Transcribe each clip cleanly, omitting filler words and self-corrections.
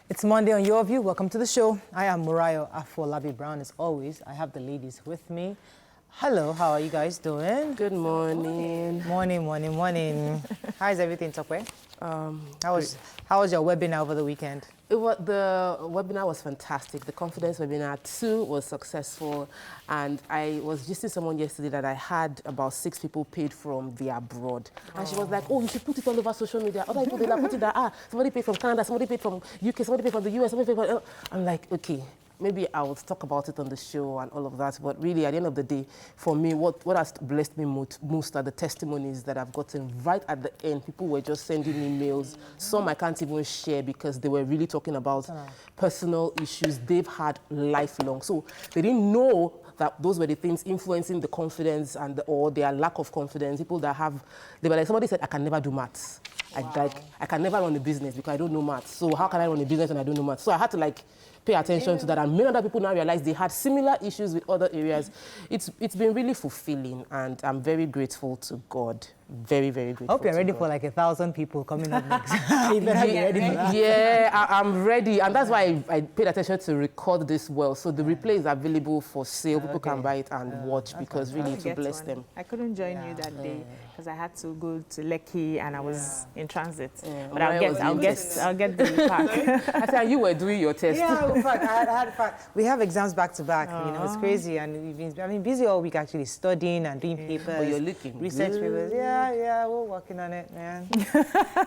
It's Monday on Your View. Welcome to the show. I am Murayo Afolabi Brown. As always, I have the ladies with me. Hello, how are you guys doing? Good morning. Morning. How is everything, Tokwe? How was your webinar over the weekend? The webinar was fantastic. The confidence webinar 2 was successful, and I was just seeing someone yesterday that I had about 6 people paid from the abroad, and she was like, "Oh, you should put it all over social media." Other people they like put it that somebody paid from Canada, somebody paid from UK, somebody paid from the US, somebody paid from. I'm like, okay. Maybe I will talk about it on the show and all of that, but really, at the end of the day, for me, what has blessed me most are the testimonies that I've gotten right at the end. People were just sending me mails. Some I can't even share because they were really talking about personal issues they've had lifelong. So they didn't know that those were the things influencing the confidence or their lack of confidence. People that they were like, somebody said, I can never do maths. Wow. I can never run a business because I don't know maths. So how can I run a business when I don't know maths? So I had to pay attention to that, and many other people now realize they had similar issues with other areas. It's been really fulfilling, and I'm very grateful to God. Very, very grateful. I hope you're ready for like 1,000 people coming up next. You better be ready for that. Yeah, I'm ready, and that's why I paid attention to record this well. So the replay is available for sale. People can buy it and watch because really to bless them. I couldn't join you that day because I had to go to Lekki and I was in transit. But I'll get the pack. I said you were doing your test. Yeah, in fact, I had we have exams back to back. You know, it's crazy, and we've been busy all week actually studying and doing papers. But you're looking research good. papers. Yeah, we're working on it, man.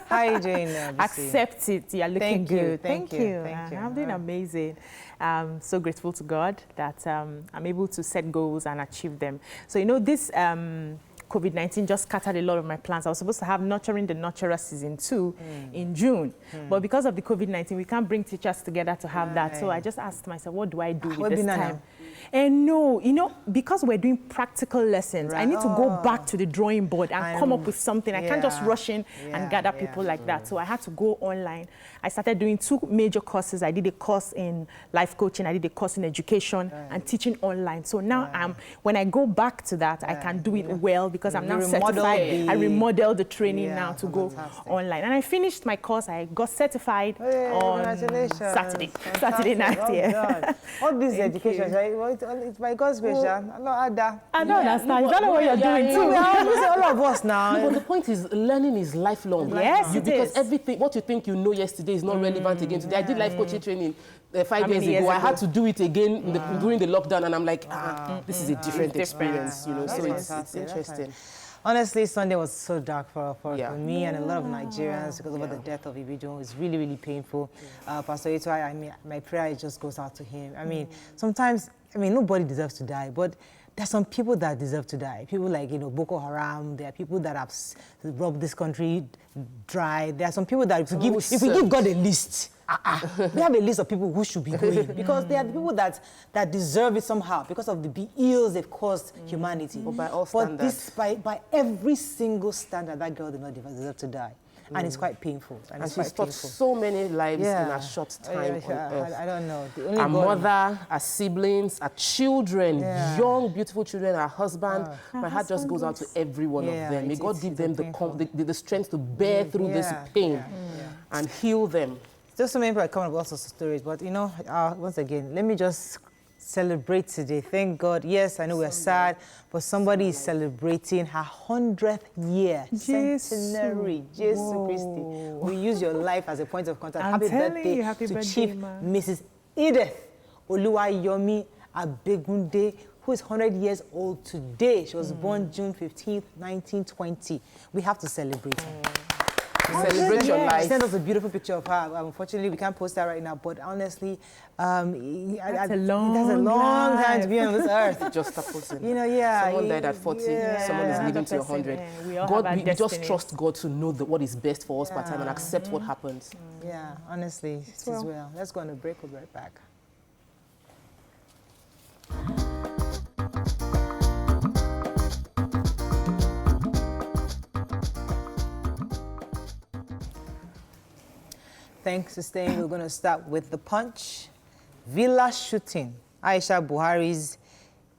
How are you doing, Accept it. You're looking good. Thank you. I'm doing amazing. I'm so grateful to God that I'm able to set goals and achieve them. So, you know, this COVID-19 just scattered a lot of my plans. I was supposed to have Nurturing the Nurturer Season 2 in June. But because of the COVID-19, we can't bring teachers together to have that. So I just asked myself, what do I do with this time? And no, you know, because we're doing practical lessons, I need to go back to the drawing board and come up with something. I can't just rush in and gather people like that. So I had to go online. I started doing 2 major courses. I did a course in life coaching. I did a course in education and teaching online. So now when I go back to that, I can do it well because I'm now certified. I remodeled the training now to go online. And I finished my course. I got certified on Saturday night. All this education, it's by God's grace. I don't understand. Is that what you're doing too? All of us now. No, but the point is, learning is lifelong. Yes, because everything, what you think you know yesterday is not relevant again today. I did life coaching training 5 years ago. I had to do it again during the lockdown, and I'm like, this is a different experience, you know. So it's interesting. Honestly, Sunday was so dark for me and a lot of Nigerians because of the death of Ibijo. It's really, really painful. Pastor Ito, my prayer just goes out to him. I mean, sometimes, nobody deserves to die, but there's some people that deserve to die. People like, Boko Haram. There are people that have robbed this country dry. There are some people that if we give God a list, we have a list of people who should be going because they are the people that deserve it somehow because of the ills they've caused humanity. But by all standards. But by every single standard, that girl did not deserve to die. And it's quite painful. And she's taught so many lives in a short time on earth. I don't know. Our mother, our siblings, our children, young, beautiful children, our husband. My heart just goes out to every one of them. May God give them the strength to bear through this pain and heal them. Just so many people come up with all sorts of stories, but once again, let me just celebrate today. Thank God. Yes, I know we're sad, but somebody is celebrating her 100th year centenary. Jesus Christ. We use your life as a point of contact. Happy birthday to Chief Mrs. Edith Oluwayomi Abegunde, who is 100 years old today. She was born June 15th, 1920. We have to celebrate her. Celebrate your life. She sent us a beautiful picture of her. Unfortunately, we can't post that right now, but honestly, that's a long time to be on this earth. Just a person. Someone died at 40, someone is living to 100. We just trust God to know what is best for us per time and accept what happens. Yeah, honestly, it is well. Let's go on a break. We'll be right back. Thanks for staying. We're going to start with the punch. Villa shooting. Aisha Buhari's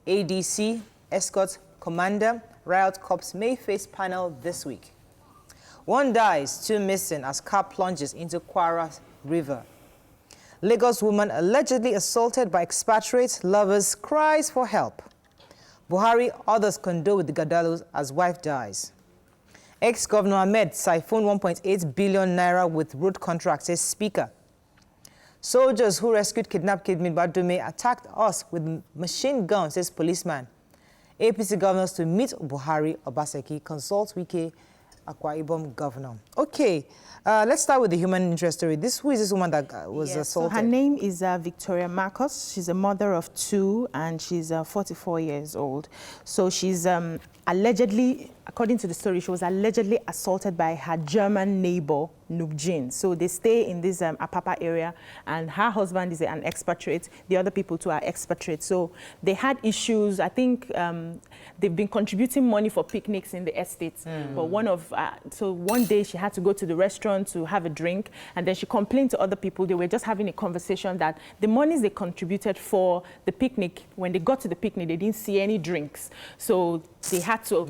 ADC, escort commander, riot cops may face panel this week. 1 dies, 2 missing as car plunges into Kwara River. Lagos woman allegedly assaulted by expatriate lovers cries for help. Buhari, others condole with the Gadalos as wife dies. Ex-Governor Ahmed siphoned 1.8 billion naira with road contracts, says Speaker. Soldiers who rescued kidnapped Kid Badume attacked us with machine guns, says policeman. APC governors to meet Buhari Obaseki, consult Wike Akwa Ibom governor. Okay, let's start with the human interest story. Who is this woman that was assaulted? So her name is Victoria Marcos. She's a mother of 2 and she's 44 years old. So she's allegedly, according to the story, she was allegedly assaulted by her German neighbor, Nubjin. So they stay in this Apapa area, and her husband is an expatriate. The other people too are expatriates. So they had issues. I think they've been contributing money for picnics in the estates. But so one day she had to go to the restaurant to have a drink, and then she complained to other people. They were just having a conversation that the monies they contributed for the picnic, when they got to the picnic, they didn't see any drinks. So they had to,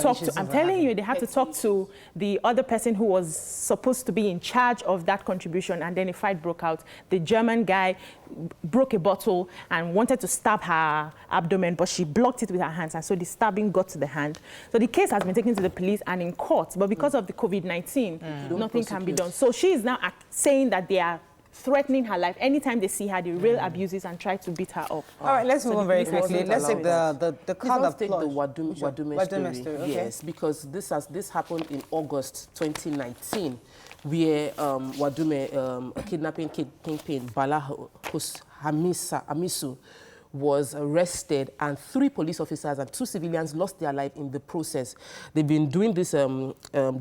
talk to, I'm telling you, they had to talk to the other person who was supposed to be in charge of that contribution, and then a fight broke out. The German guy broke a bottle and wanted to stab her abdomen, but she blocked it with her hands, and so the stabbing got to the hand. So the case has been taken to the police and in court, but because of the COVID-19, nothing can be done. So she is now saying that they are threatening her life. Anytime they see her, they rail abuses and try to beat her up. All right, let's move on very quickly. Let's take the card of take the Wadume story. Okay. Yes, because this happened in August 2019, where Wadume, a kidnapping kingpin, Bala Hamisu, was arrested, and 3 police officers and 2 civilians lost their life in the process. They've been doing this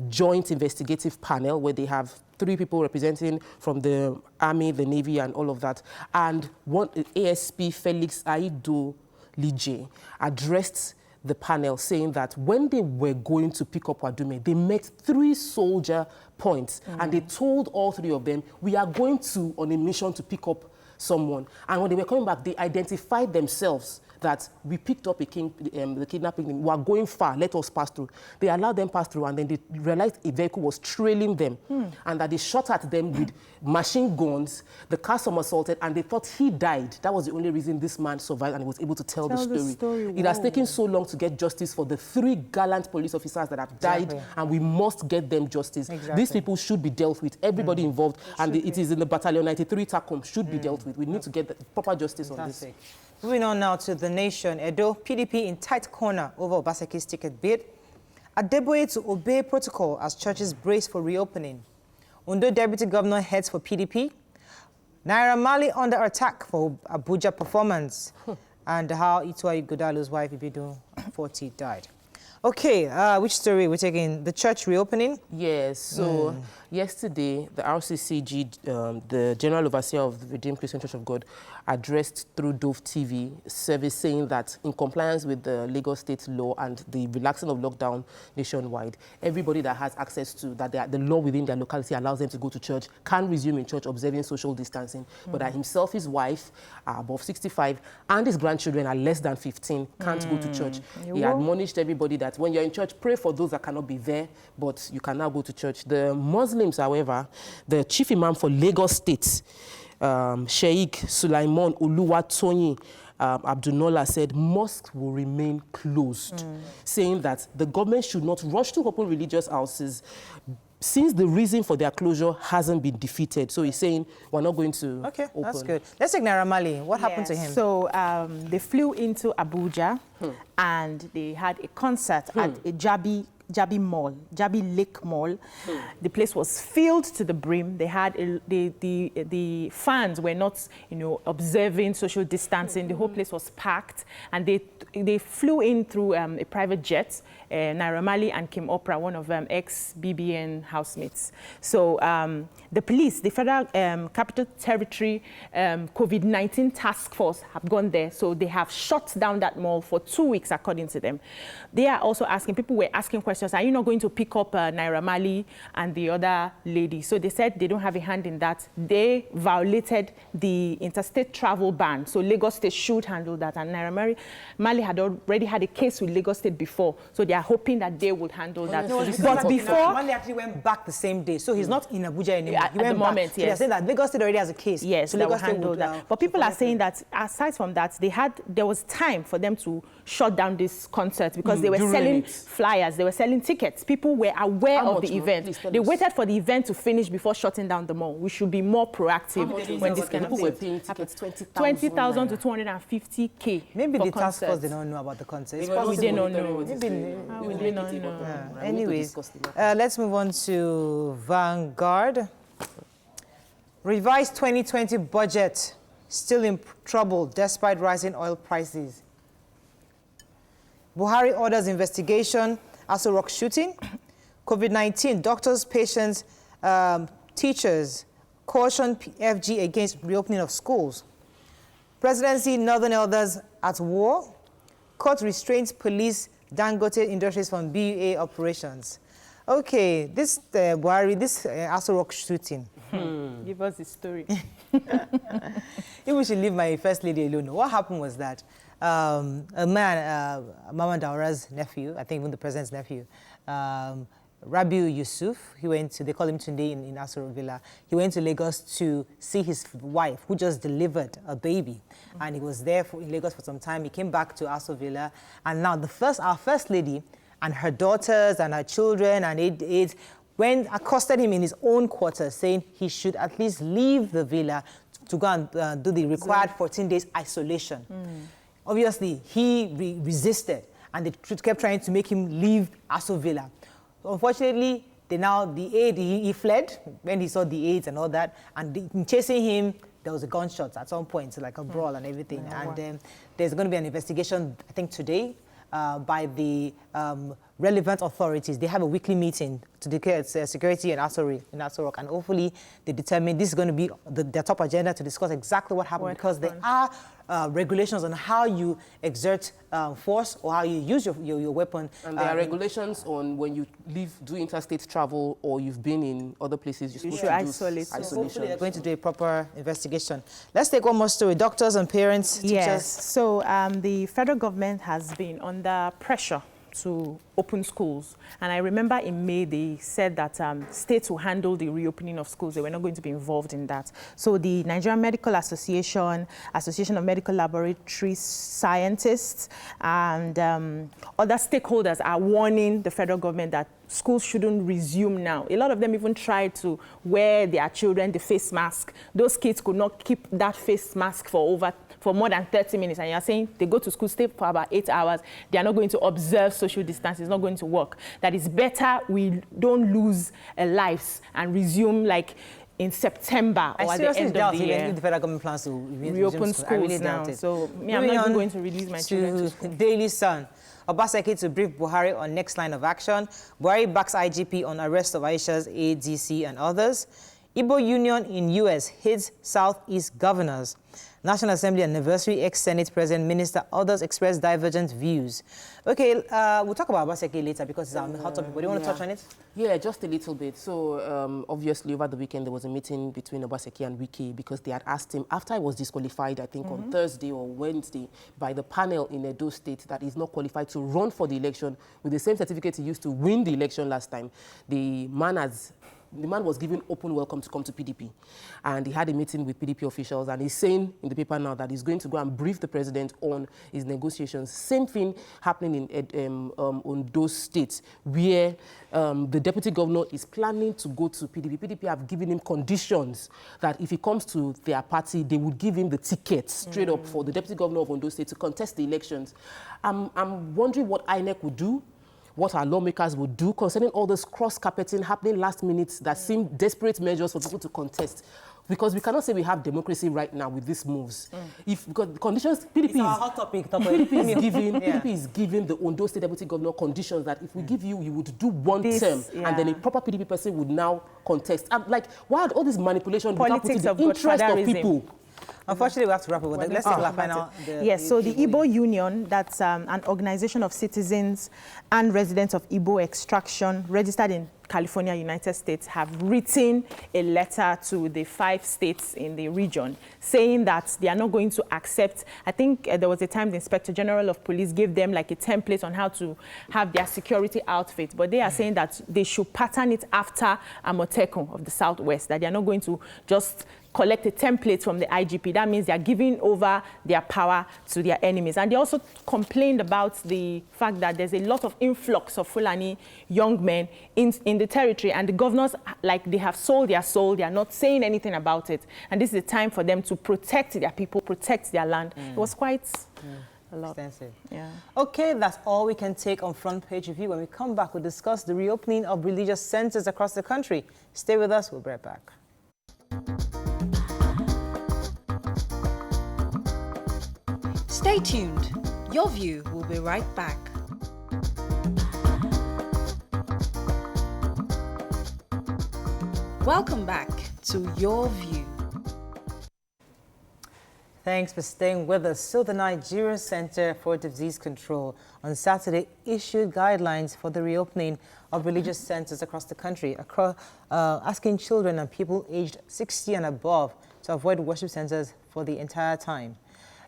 joint investigative panel where they have 3 people representing from the Army, the Navy, and all of that. And one ASP Felix Aido Lige addressed the panel saying that when they were going to pick up Wadume, they met 3 soldier points, and they told all 3 of them, we are going on a mission to pick up someone. And when they were coming back, they identified themselves that we picked up the kidnapping, we are going far, let us pass through. They allowed them pass through, and then they realized a vehicle was trailing them, and that they shot at them with machine guns. The car somersaulted, and they thought he died. That was the only reason this man survived and was able to tell the story. It has taken so long to get justice for the 3 gallant police officers that have died, and we must get them justice. These people should be dealt with, everybody involved, and it is in the Battalion 93 TACOM should be dealt with. We need to get the proper justice on this. Moving on now to the nation. Edo, PDP in tight corner over Obaseki's ticket bid. Adeboye to obey protocol as churches brace for reopening. Ondo Deputy Governor heads for PDP. Naira Marley under attack for Abuja performance. And how Itwa Godalo's wife, Ibidu, 40, died. Okay, which story we're taking? The church reopening? Yes, so yesterday, the RCCG, the General Overseer of the Redeemed Christian Church of God, addressed through Dove TV service saying that in compliance with the Lagos State law and the relaxing of lockdown nationwide, everybody that has access to that, the law within their locality allows them to go to church, can resume in church observing social distancing, but that himself, his wife, are above 65, and his grandchildren are less than 15, can't go to church. He admonished everybody that when you're in church, pray for those that cannot be there, but you can now go to church. The Muslims, however, the chief imam for Lagos State, Sheikh Sulaiman Oluwatoyin Abdunola, said mosques will remain closed, saying that the government should not rush to open religious houses since the reason for their closure hasn't been defeated. So he's saying we're not going to open. That's good. Let's take Naira Marley. What happened to him? So they flew into Abuja and they had a concert at a Jabi Lake Mall. The place was filled to the brim. They had the fans were not, observing social distancing. The whole place was packed, and they flew in through a private jet. Naira Marley and Kim Oprah, one of ex-BBN housemates. So the police, the Federal Capital Territory COVID-19 task force have gone there. So they have shut down that mall for 2 weeks, according to them. They are also asking, people were asking questions, are you not going to pick up Naira Marley and the other lady? So they said they don't have a hand in that. They violated the interstate travel ban. So Lagos State should handle that. And Naira Marley had already had a case with Lagos State before. So they are hoping that they would handle that. No, but before... Monday actually went back the same day, so he's not in Abuja anymore. At the moment, so they're saying that Lagos State already has a case. Yes, so they will Lagos State handle would, that. But people are saying that aside from that, there was time for them to shut down this concert because they were selling flyers, they were selling tickets. People were aware of the event. They waited for the event to finish before shutting down the mall. We should be more proactive when this kind of people were paying tickets 20,000 to 250K. Maybe the task force did not know about the concert. We did not know. We did not know. Anyways, let's move on to Vanguard. Revised 2020 budget still in trouble despite rising oil prices. Buhari orders investigation, Aso Rock shooting. COVID-19, doctors, patients, teachers caution FG against reopening of schools. Presidency, Northern Elders at war. Court restrains police Dangote Industries from BUA operations. Okay, this Buhari, this Aso Rock shooting. Give us the story. If we should leave my first lady alone, what happened was that a man, Mama Daura's nephew, I think even the president's nephew, Rabiu Yusuf, he went to, they call him Tunde in Aso Rock Villa, he went to Lagos to see his wife who just delivered a baby. And he was there in Lagos for some time. He came back to Aso Villa, and now our first lady and her daughters and her children and aides accosted him in his own quarters, saying he should at least leave the villa to go and do the required 14 days isolation. Obviously, he resisted, and they kept trying to make him leave Aso Villa. Unfortunately, he fled when he saw the aides and all that, and in chasing him, there was a gunshot at some point, like a brawl and everything. And there's going to be an investigation, I think today, by the relevant authorities. They have a weekly meeting to declare security in Aso Rock, and hopefully they determine this is going to be their top agenda to discuss exactly what happened, because there are regulations on how you exert force or how you use your weapon. And there are regulations on when you do interstate travel or you've been in other places, you're supposed to isolate. Isolation. Hopefully they're going to do a proper investigation. Let's take one more story. Doctors and parents, teachers. Yes, so the federal government has been under pressure to open schools. And I remember in May, they said that states will handle the reopening of schools. They were not going to be involved in that. So the Nigerian Medical Association, Association of Medical Laboratory Scientists, and other stakeholders are warning the federal government that schools shouldn't resume now. A lot of them even tried to wear their children the face mask. Those kids could not keep that face mask for more than 30 minutes. And you're saying they go to school, stay for about 8 hours. They are not going to observe social distance. It's not going to work. That it's better we don't lose lives and resume like in September or at the end of the year. The federal government plans to reopen schools now. So I'm not even going to release my children to school. Daily Sun. Obaseki to brief Buhari on next line of action. Buhari backs IGP on arrest of Aisha's ADC and others. Igbo Union in US hits Southeast governors. National Assembly anniversary, ex-Senate President, Minister, others express divergent views. Okay, we'll talk about Obaseki later because it's our hot topic, but do you want to touch on it? Yeah, just a little bit. So, obviously, over the weekend, there was a meeting between Obaseki and Wike because they had asked him, after he was disqualified, I think on Thursday or Wednesday, by the panel in Edo State, that he's not qualified to run for the election with the same certificate he used to win the election last time. The man was given open welcome to come to PDP. And he had a meeting with PDP officials, and he's saying in the paper now that he's going to go and brief the president on his negotiations. Same thing happening on those states where the deputy governor is planning to go to PDP. PDP have given him conditions that if he comes to their party, they would give him the ticket straight up for the deputy governor of Ondo State to contest the elections. I'm wondering what INEC would do, what our lawmakers would do concerning all this cross-carpeting happening last minute that seem desperate measures for people to contest. Because we cannot say we have democracy right now with these moves. Because the conditions, PDP is giving the Ondo State Deputy Governor conditions that if we give you, you would do one term, and then a proper PDP person would now contest. Like, why all this manipulation without putting the interest of people? Unfortunately, we have to wrap up with that. Let's take our final. Yes, so the Igbo Union, that's an organization of citizens and residents of Igbo extraction registered in California, United States, have written a letter to the 5 states in the region saying that they are not going to accept. I think there was a time the Inspector General of Police gave them like a template on how to have their security outfit, but they are saying that they should pattern it after Amotekun of the Southwest, that they are not going to just collect a template from the IGP. That means they are giving over their power to their enemies. And they also complained about the fact that there's a lot of influx of Fulani young men in the territory, and the governors, like, they have sold their soul. They are not saying anything about it. And this is the time for them to protect their people, protect their land. It was quite a lot. Extensive. Yeah. Okay, that's all we can take on Front Page Review. When we come back, we'll discuss the reopening of religious centers across the country. Stay with us. We'll be right back. Stay tuned. Your View will be right back. Welcome back to Your View. Thanks for staying with us. So the Nigeria Center for Disease Control on Saturday issued guidelines for the reopening of religious centers across the country, asking children and people aged 60 and above to avoid worship centers for the entire time.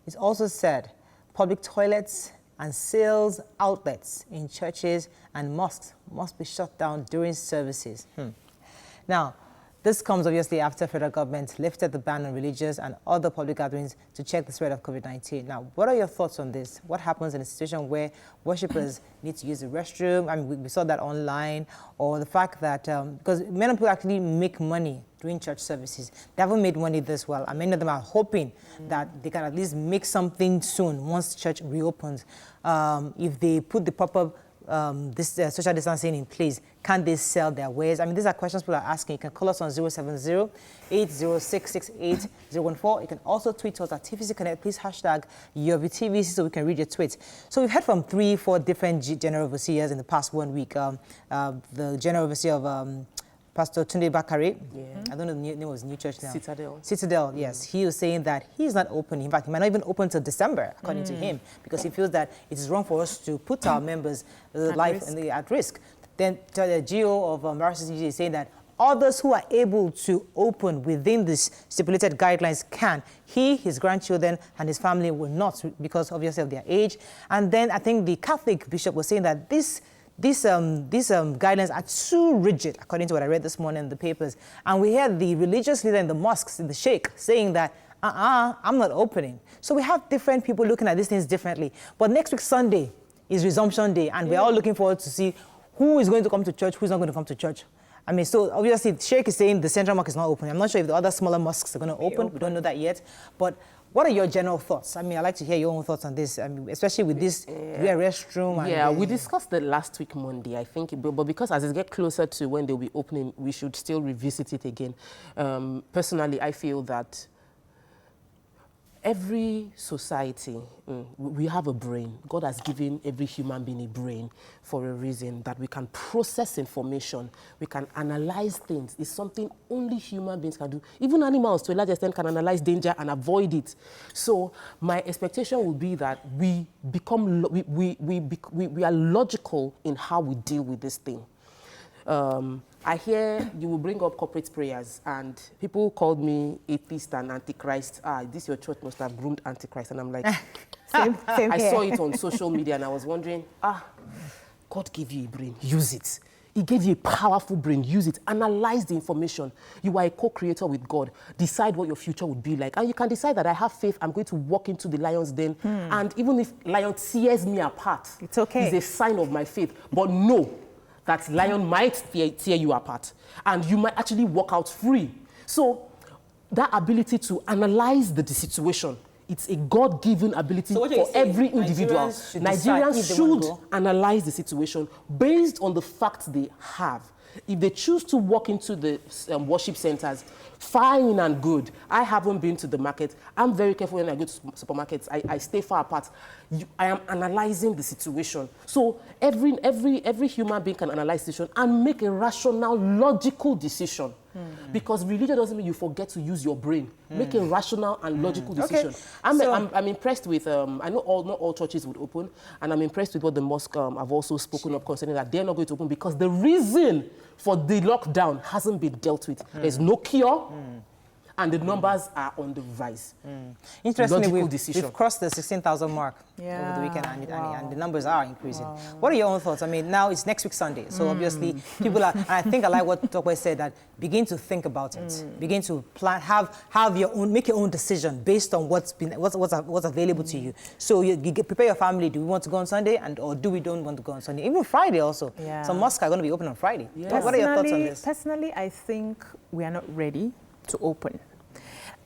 It's also said public toilets and sales outlets in churches and mosques must be shut down during services. Now, this comes obviously after federal government lifted the ban on religious and other public gatherings to check the spread of COVID-19. Now, what are your thoughts on this? What happens in a situation where worshippers need to use the restroom? I mean, we saw that online, or the fact that, because many people actually make money doing church services. They haven't made money this well, and many of them are hoping that they can at least make something soon once church reopens. If they put the proper social distancing in place, can they sell their wares? I mean, these are questions people are asking. You can call us on 070-806-68014. You can also tweet us at TVC Connect. Please hashtag YourVTVC so we can read your tweets. So we've heard from 3-4 different general overseers in the past 1 week. The general overseer of Pastor Tunde Bakare, I don't know the name of his new church now. Citadel, yes. He was saying that he's not open. In fact, he might not even open till December, according to him, because he feels that it is wrong for us to put our members' life at risk. Then the GO of RCCG is saying that others who are able to open within this stipulated guidelines can. He, his grandchildren, and his family will not, because obviously of their age. And then I think the Catholic bishop was saying that these guidelines are too rigid, according to what I read this morning in the papers. And we heard the religious leader in the mosques, in the sheikh, saying that, I'm not opening. So we have different people looking at these things differently. But next week, Sunday, is resumption day, and we're all looking forward to see who is going to come to church, who's not going to come to church. I mean, so obviously, the sheikh is saying the central mosque is not open. I'm not sure if the other smaller mosques are going to open. We don't know that yet. But what are your general thoughts? I mean, I'd like to hear your own thoughts on this, I mean, especially with this restroom. And we discussed it last week, Monday, I think. But because as it gets closer to when they'll be opening, we should still revisit it again. Personally, I feel that every society, we have a brain. God has given every human being a brain for a reason, that we can process information, we can analyze things. It's something only human beings can do. Even animals, to a large extent, can analyze danger and avoid it. So my expectation will be that we are logical in how we deal with this thing. I hear you will bring up corporate prayers, and people called me atheist and antichrist. This your church must have groomed antichrist. And I'm like, same I here. saw it on social media, and I was wondering, God gave you a brain, use it. He gave you a powerful brain, use it. Analyze the information. You are a co-creator with God. Decide what your future would be like. And you can decide that I have faith, I'm going to walk into the lion's den. And even if lion tears me apart, it's okay. It's a sign of my faith. But no, that lion might tear you apart, and you might actually walk out free. So that ability to analyze the situation, it's a God-given ability for every individual. Nigerians should analyze the situation based on the facts they have. If they choose to walk into the worship centers, fine and good. I haven't been to the market. I'm very careful when I go to supermarkets. I stay far apart. I am analyzing the situation. So every human being can analyze the situation and make a rational, logical decision. Because religion doesn't mean you forget to use your brain. Make a rational and logical decision. Okay. I'm impressed with, I know not all churches would open, and I'm impressed with what the mosque have also spoken up concerning that they're not going to open, because the reason for the lockdown hasn't been dealt with. There's no cure. And the numbers are on the rise. Interestingly, we've crossed the 16,000 mark over the weekend, and the numbers are increasing. Wow. What are your own thoughts? I mean, now it's next week Sunday, so obviously people are, and I think I like what Tokwe said, that begin to think about it, begin to plan, have your own, make your own decision based on what's available to you. So you prepare your family. Do we want to go on Sunday, or do we don't want to go on Sunday? Even Friday also. Yeah. Some mosques are going to be open on Friday. Yeah. What are your thoughts on this? Personally, I think we are not ready to open.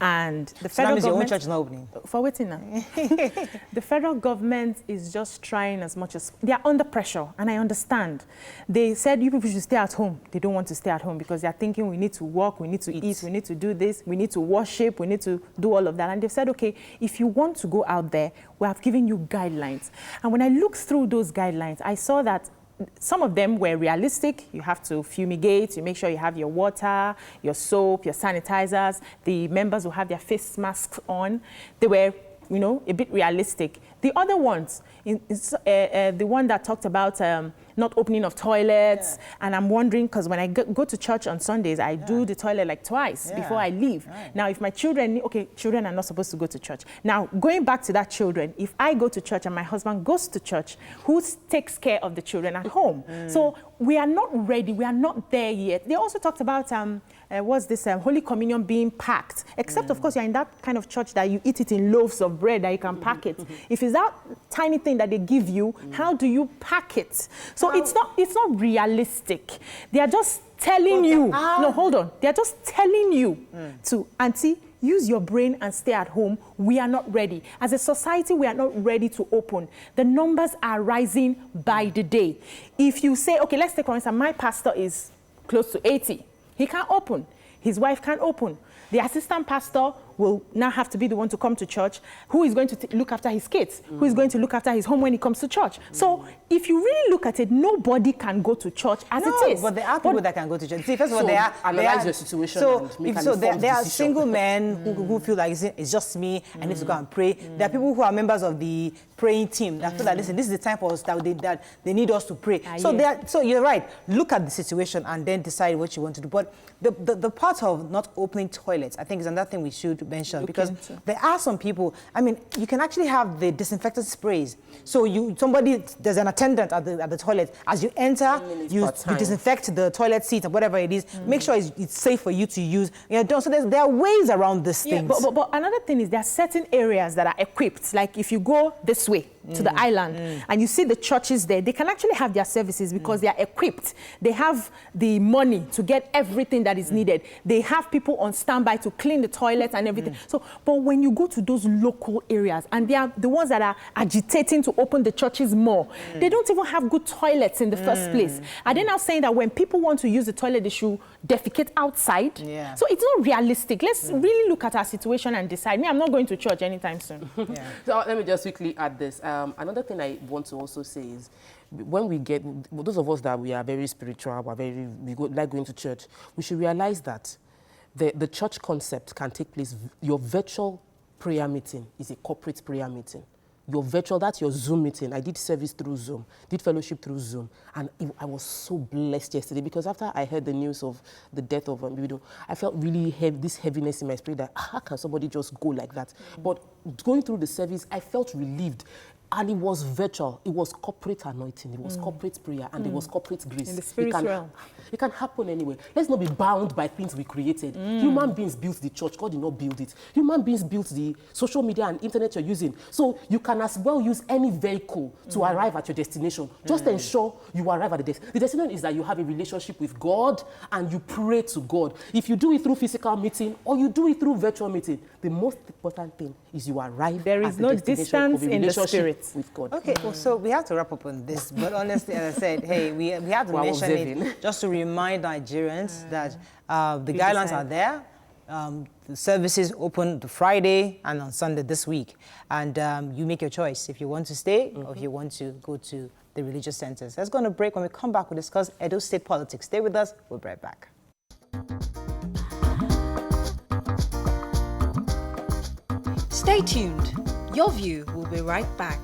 And the federal government, your own church is not opening. For waiting now. The federal government is just trying as much as, they are under pressure, and I understand. They said you people should stay at home. They don't want to stay at home because they're thinking we need to work, we need to eat, we need to do this, we need to worship, we need to do all of that. And they've said, okay, if you want to go out there, we have given you guidelines. And when I looked through those guidelines, I saw that some of them were realistic. You have to fumigate, you make sure you have your water, your soap, your sanitizers. The members will have their face masks on. They were, you know, a bit realistic. The other ones, the one that talked about not opening of toilets, and I'm wondering, because when I go to church on Sundays, I do the toilet like twice before I leave. Right. Now, if my children, children are not supposed to go to church. Now, going back to that children, if I go to church and my husband goes to church, who takes care of the children at home? So we are not ready, we are not there yet. They also talked about Holy Communion being packed, except of course you're in that kind of church that you eat it in loaves of bread that you can pack it. If it's that tiny thing that they give you, how do you pack it? So it's not realistic. They are just telling you, no, hold on. They are just telling you to, auntie, use your brain and stay at home. We are not ready. As a society, we are not ready to open. The numbers are rising by the day. If you say, okay, let's take for instance, my pastor is close to 80. He can't open. His wife can't open. The assistant pastor will now have to be the one to come to church. Who is going to look after his kids? Who is going to look after his home when he comes to church? So if you really look at it, nobody can go to church as it is. But there are people that can go to church. See, first of all, analyze your situation and make an informed decision. There are single men who feel like it's just me, I need to go and pray. There are people who are members of the praying team that feel like, listen, this is the time for us that they need us to pray. So you're right. Look at the situation and then decide what you want to do. But the part of not opening toilets, I think, is another thing we should mention, because there are some people, I mean, you can actually have the disinfectant sprays. So there's an attendant at the toilet. As you enter, you disinfect the toilet seat or whatever it is. Make sure it's safe for you to use. So there are ways around this thing. But another thing is there are certain areas that are equipped. Like if you go this way to the island and you see the churches there, they can actually have their services because they are equipped. They have the money to get everything that is needed. They have people on standby to clean the toilets and everything. So, but when you go to those local areas, and they are the ones that are agitating to open the churches more, they don't even have good toilets in the first place. Are they now saying that when people want to use the toilet, they should defecate outside? So it's not realistic. Let's really look at our situation and decide. I'm not going to church anytime soon. So let me just quickly add this. Another thing I want to also say is, when we get, those of us that we are very spiritual, like going to church, we should realize that the church concept can take place. Your virtual prayer meeting is a corporate prayer meeting. Your virtual, that's your Zoom meeting. I did service through Zoom, did fellowship through Zoom. And I was so blessed yesterday, because after I heard the news of the death of Widow, I felt really this heaviness in my spirit that how can somebody just go like that? But going through the service, I felt relieved. And it was virtual. It was corporate anointing. It was corporate prayer. And it was corporate grace. In the spirit realm. It can happen anyway. Let's not be bound by things we created. Human beings built the church. God did not build it. Human beings built the social media and internet you're using. So you can as well use any vehicle to arrive at your destination. Just ensure you arrive at the destination. The destination is that you have a relationship with God and you pray to God. If you do it through physical meeting or you do it through virtual meeting, the most important thing is you arrive there is at the no destination distance of a in the spirit with God. Okay, well, so we have to wrap up on this, but honestly, as I said, hey, we have to mention it just to remind Nigerians that the guidelines are there. The services open the Friday and on Sunday this week, and you make your choice if you want to stay or if you want to go to the religious centers. Let's go on a break. When we come back, we'll discuss Edo State politics. Stay with us. We'll be right back. Stay tuned. Your View will be right back.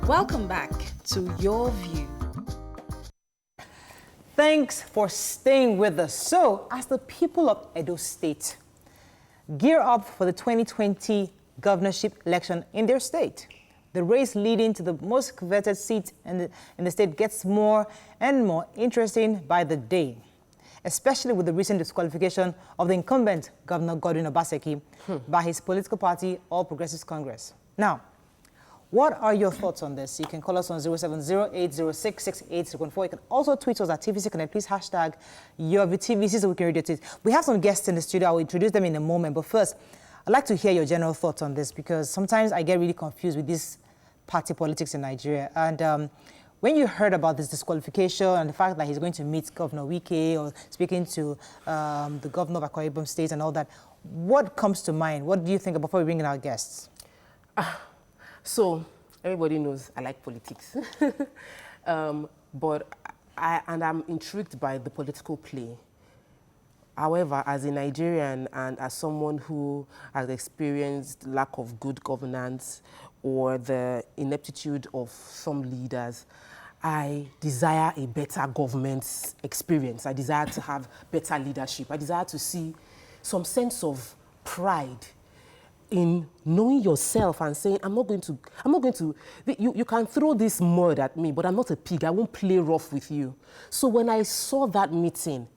Welcome back to Your View. Thanks for staying with us. So, as the people of Edo State gear up for the 2020 governorship election in their state, the race leading to the most coveted seat in the state gets more and more interesting by the day, especially with the recent disqualification of the incumbent Governor Godwin Obaseki by his political party, All Progressives Congress. Now, what are your thoughts on this? You can call us on 070-806-6814. You can also tweet us at TVC Connect. Please hashtag YourVTV so we can read your tweets. We have some guests in the studio. I will introduce them in a moment. But first, I'd like to hear your general thoughts on this because sometimes I get really confused with this party politics in Nigeria. And when you heard about this disqualification and the fact that he's going to meet Governor Wike or speaking to the governor of Akwa Ibom State and all that, what comes to mind? What do you think before we bring in our guests? So, everybody knows I like politics. But I'm intrigued by the political play. However, as a Nigerian and as someone who has experienced lack of good governance or the ineptitude of some leaders, I desire a better government experience. I desire to have better leadership. I desire to see some sense of pride in knowing yourself and saying, I'm not going to, you can throw this mud at me, but I'm not a pig. I won't play rough with you. So when I saw that meeting,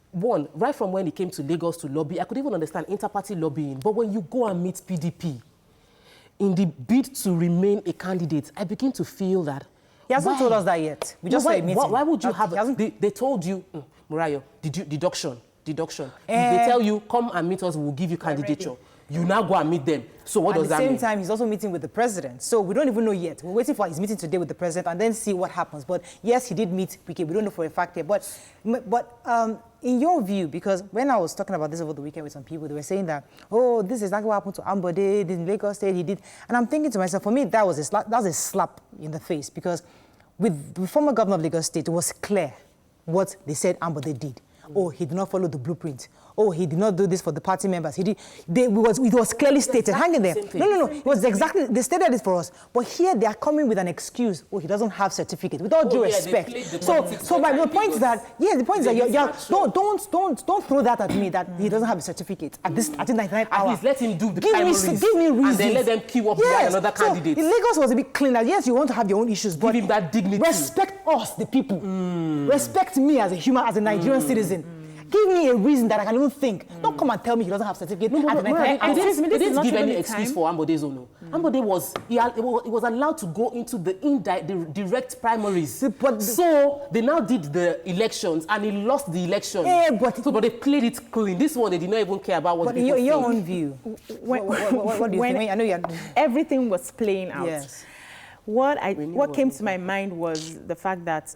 one, right from when he came to Lagos to lobby, I could even understand inter-party lobbying. But when you go and meet PDP, in the bid to remain a candidate, I begin to feel that. He hasn't told us that yet. We just saw a meeting. Why would you have, they told you, Murayo, deduction. If they tell you, come and meet us, we'll give you candidature. You now go and meet them. So what does that mean? At the same time, he's also meeting with the president. So we don't even know yet. We're waiting for his meeting today with the president and then see what happens. But yes, he did meet Wike. We don't know for a fact yet. But in your view, because when I was talking about this over the weekend with some people, they were saying that, oh, this is exactly what happened to Ambode in Lagos State. He did. And I'm thinking to myself, for me, that was a slap in the face because with the former governor of Lagos State, it was clear what they said Ambode did. Oh, he did not follow the blueprint. Oh, he did not do this for the party members. It was clearly stated, hanging there. No. It was exactly, they stated it for us. But here they are coming with an excuse. Oh, he doesn't have certificate. With all due respect. So my point is that, the point is that don't throw that at me that he doesn't have a certificate at the 99th hour. At least let him do the primaries. Give me reasons. And then let them queue up behind another candidate. So Lagos was a bit cleaner. Yes, you want to have your own issues, but give him that dignity. Respect us, the people. Respect me as a human, as a Nigerian citizen. Give me a reason that I can even think. Don't come and tell me he doesn't have certificate. They didn't give any excuse for Ambode's own. Ambode was allowed to go into the direct primaries. So they now did the elections and he lost the election. But they played it clean. This one, they did not even care about what people think. In your own view, what do you think? I know you're... Everything was playing out. Yes. What came to my mind was the fact that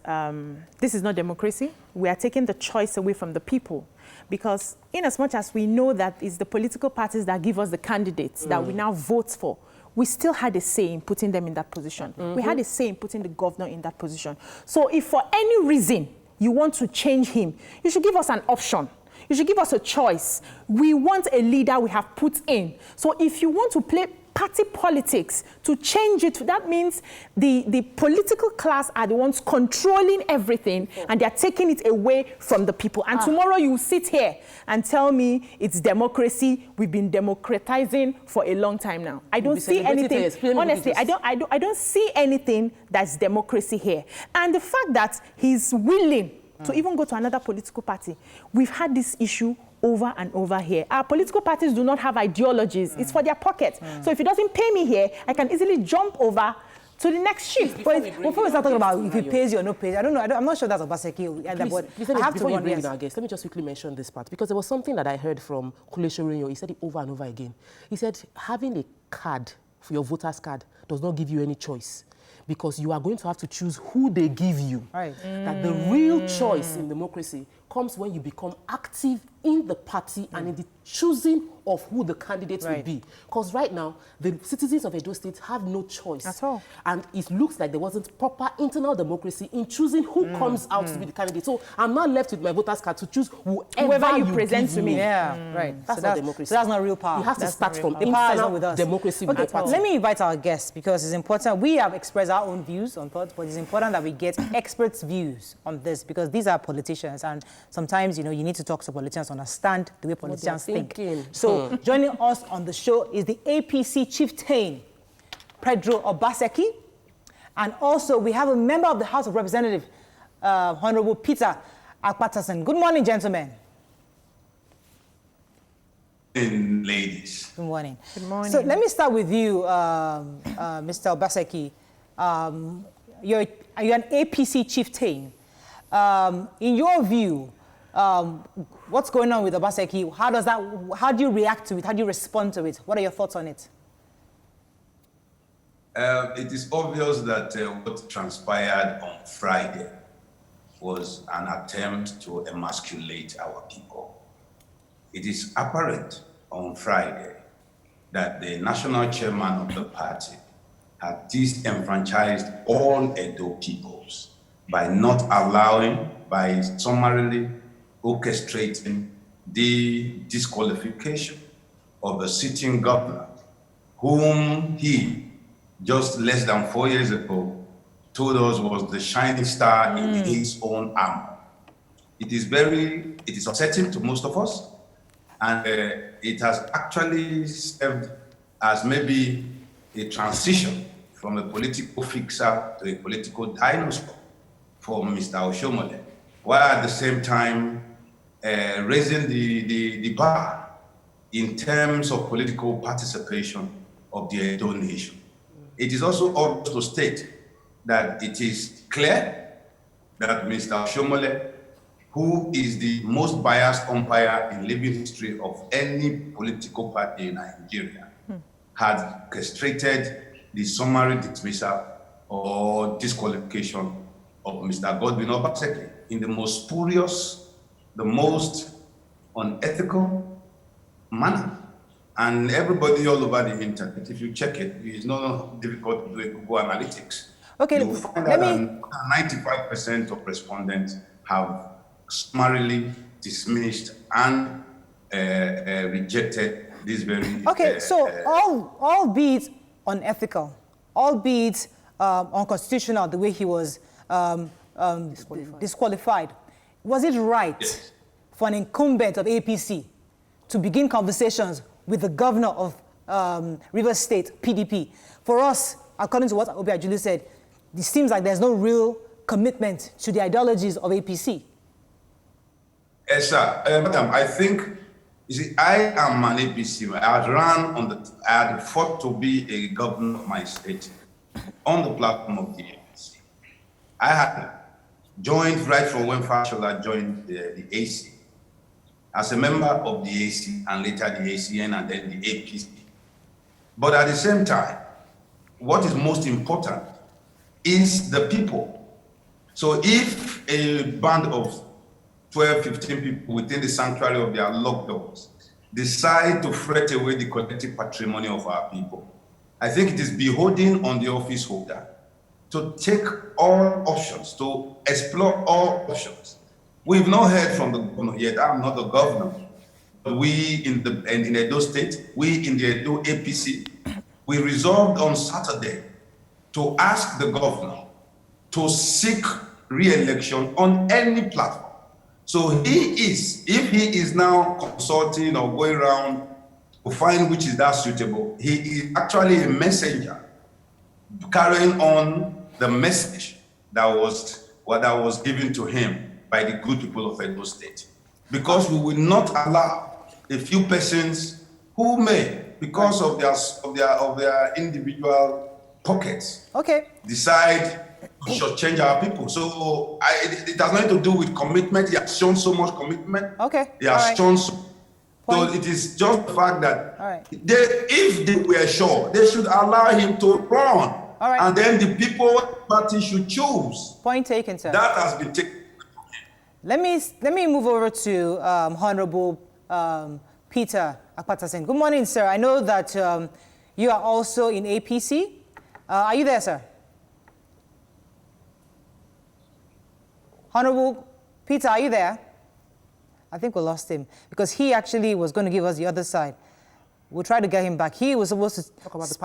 this is not democracy. We are taking the choice away from the people. Because in as much as we know that it's the political parties that give us the candidates that we now vote for, we still had a say in putting them in that position. We had a say in putting the governor in that position. So if for any reason you want to change him, you should give us an option. You should give us a choice. We want a leader we have put in. So if you want to play party politics to change it, that means the political class are the ones controlling everything and they're taking it away from the people. And tomorrow you sit here and tell me it's democracy. We've been democratizing for a long time now. I don't see anything, honestly, I don't see anything that's democracy here. And the fact that he's willing to even go to another political party, we've had this issue over and over here. Our political parties do not have ideologies. It's for their pocket. So if he doesn't pay me here, I can easily jump over to the next shift. Before we start talking about if he pays you or no pays, I don't know. I'm not sure that's Obaseki. Before you bring in our guest, let me just quickly mention this part because there was something that I heard from Kule Shorinyo. He said it over and over again. He said having a card for your voter's card does not give you any choice, because you are going to have to choose who they give you. Right. That the real choice in democracy comes when you become active in the party and in the choosing of who the candidates will be. Because right now, the citizens of Edo State have no choice. At all. And it looks like there wasn't proper internal democracy in choosing who comes out to be the candidate. So I'm not left with my voters card to choose whoever you present to me. Yeah, right. That's not democracy. So that's not real power. You have to start from The power is not with internal us. democracy with the party. Let me invite our guests because it's important. We have expressed our own views on thoughts, but it's important that we get experts' views on this because these are politicians, and sometimes, you know, you need to talk to politicians, understand the way politicians think. So joining us on the show is the APC chieftain, Pedro Obaseki, and also we have a member of the House of Representatives, Honorable Peter Akpatason. Good morning, gentlemen. Ladies. Good morning. Good morning. So let me start with you, Mr. Obaseki. You're an APC chieftain. In your view, what's going on with Obaseki? How do you react to it? How do you respond to it? What are your thoughts on it? It is obvious that what transpired on Friday was an attempt to emasculate our people. It is apparent on Friday that the national chairman of the party had disenfranchised all Edo peoples by not allowing, by summarily orchestrating the disqualification of the sitting governor, whom he, just less than 4 years ago, told us was the shining star in his own armor. It is upsetting to most of us, and it has actually served as maybe a transition from a political fixer to a political dinosaur for Mr. Oshiomole, while at the same time raising the bar in terms of political participation of the Edo nation. It is also obvious to state that it is clear that Mr. Oshiomole, who is the most biased umpire in living history of any political party in Nigeria, had castrated the summary dismissal or disqualification of Mr. Godwin Obaseki in the most spurious, the most unethical manner. And everybody all over the internet, if you check it, it's not difficult to do a Google Analytics. Okay, you'll find that 95% of respondents have summarily dismissed and rejected this very... Okay, so albeit unethical, albeit unconstitutional, the way he was disqualified, was it right for an incumbent of APC to begin conversations with the governor of Rivers State, PDP? For us, according to what Obi Ajulu said, it seems like there's no real commitment to the ideologies of APC. Yes, sir. Madam, I think, you see, I am an APC. I had fought to be a governor of my state on the platform of the APC. I had joined right from when Fashola joined the AC, as a member of the AC and later the ACN and then the APC. But at the same time, what is most important is the people. So if a band of 12, 15 people within the sanctuary of their locked doors decide to fret away the collective patrimony of our people, I think it is beholding on the office holder to take all options, to explore all options. We've not heard from the governor yet. I'm not the governor. But we in Edo State, we in the Edo APC, we resolved on Saturday to ask the governor to seek re-election on any platform. So if he is now consulting or going around to find which is that suitable, he is actually a messenger carrying on the message that was given to him by the good people of Edo State. Because we will not allow a few persons who may, because of their individual pockets, decide to shortchange our people. So it has nothing to do with commitment. He has shown so much commitment. He has shown so. So it is just the fact that if they were sure, they should allow him to run. And then the people party should choose. Point taken, sir. That has been taken. Let me move over to Honorable Peter Akpatason. Good morning, sir. I know that you are also in APC. Are you there, sir? Honorable Peter, are you there? I think we lost him because he actually was going to give us the other side. We'll try to get him back. He was supposed to